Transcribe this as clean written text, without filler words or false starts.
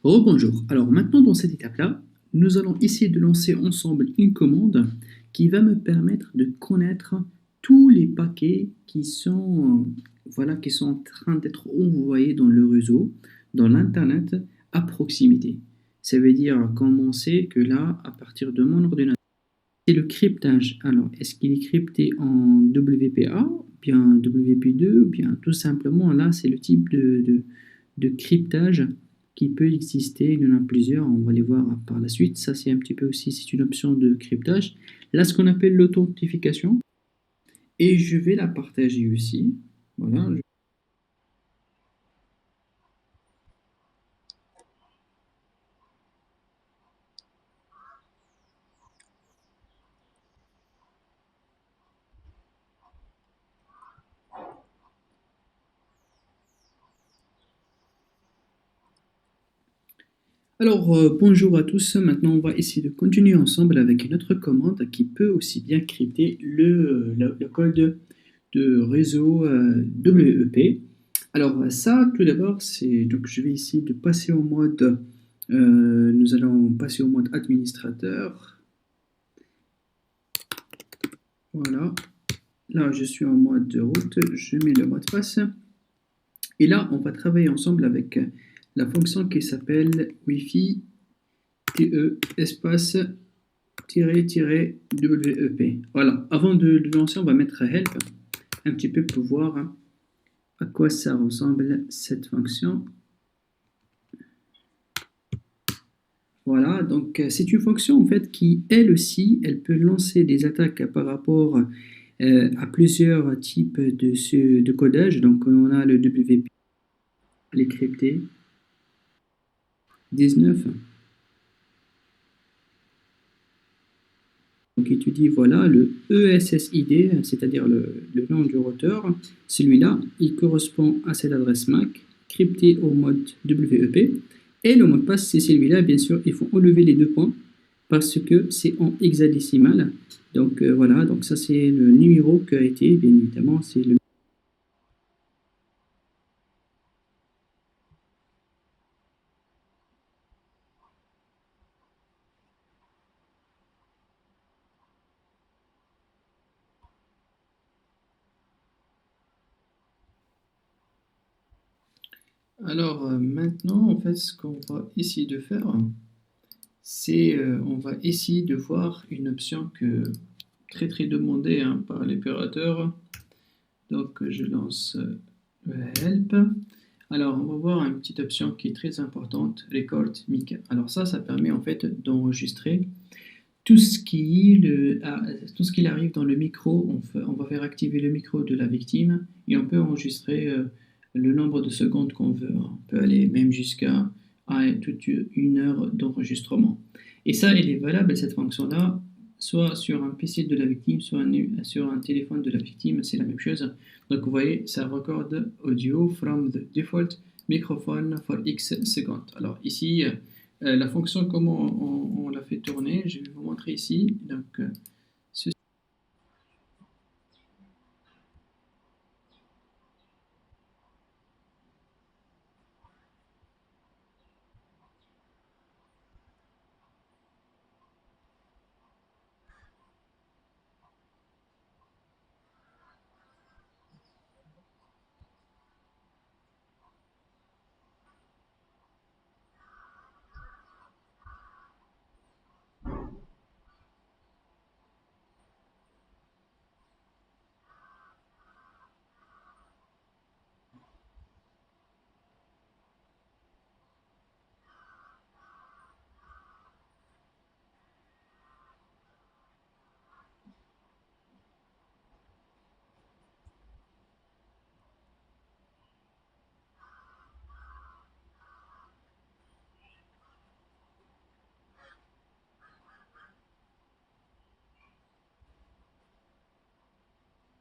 Rebonjour. Alors maintenant, dans cette étape-là, nous allons essayer de lancer ensemble une commande qui va me permettre de connaître tous les paquets qui sont, voilà, qui sont en train d'être envoyés dans le réseau, dans l'Internet, à proximité. Ça veut dire comment on sait que là, à partir de mon ordinateur, c'est le cryptage. Alors, est-ce qu'il est crypté en WPA, bien WP2, ou bien tout simplement, là, c'est le type de cryptage qui peut exister. Il y en a plusieurs, on va les voir par la suite. Ça, c'est un petit peu aussi, c'est une option de cryptage. Là, ce qu'on appelle l'authentification, et je vais la partager aussi. Voilà. Alors, bonjour à tous. Maintenant, on va essayer de continuer ensemble avec une autre commande qui peut aussi bien crypter le code de réseau WEP. Alors, ça, tout d'abord, c'est donc je vais essayer de passer au mode. Nous allons passer au mode administrateur. Voilà. Là, je suis en mode de route. Je mets le mot de passe. Et là, on va travailler ensemble avec la fonction qui s'appelle Wi-Fi TE espace WEP. Voilà. Avant de le lancer, on va mettre help un petit peu pour voir à quoi ça ressemble cette fonction. Voilà, donc c'est une fonction en fait qui, elle aussi, elle peut lancer des attaques par rapport à plusieurs types de codage. Donc on a le WP, les cryptés, 19. Donc il te dit voilà le ESSID, c'est-à-dire le nom du routeur, celui-là, il correspond à cette adresse MAC cryptée au mode WEP. Et le mot de passe, c'est celui-là, bien sûr, il faut enlever les deux points parce que c'est en hexadécimal. Donc voilà, donc ça c'est le numéro qui a été, bien évidemment, c'est le. Alors maintenant, en fait, ce qu'on va essayer de faire, c'est on va essayer de voir une option que très demandée par l'opérateur. Donc je lance help. Alors on va voir une petite option qui est très importante, record mic. Alors ça permet en fait d'enregistrer tout ce tout ce qui arrive dans le micro. On va faire activer le micro de la victime et on peut enregistrer le nombre de secondes qu'on veut. On peut aller même jusqu'à toute une heure d'enregistrement. Et ça, elle est valable, cette fonction-là, soit sur un PC de la victime, soit sur un téléphone de la victime, c'est la même chose. Donc vous voyez, ça record audio from the default microphone for X seconds. Alors ici, la fonction, comment on la fait tourner, je vais vous montrer ici. Donc,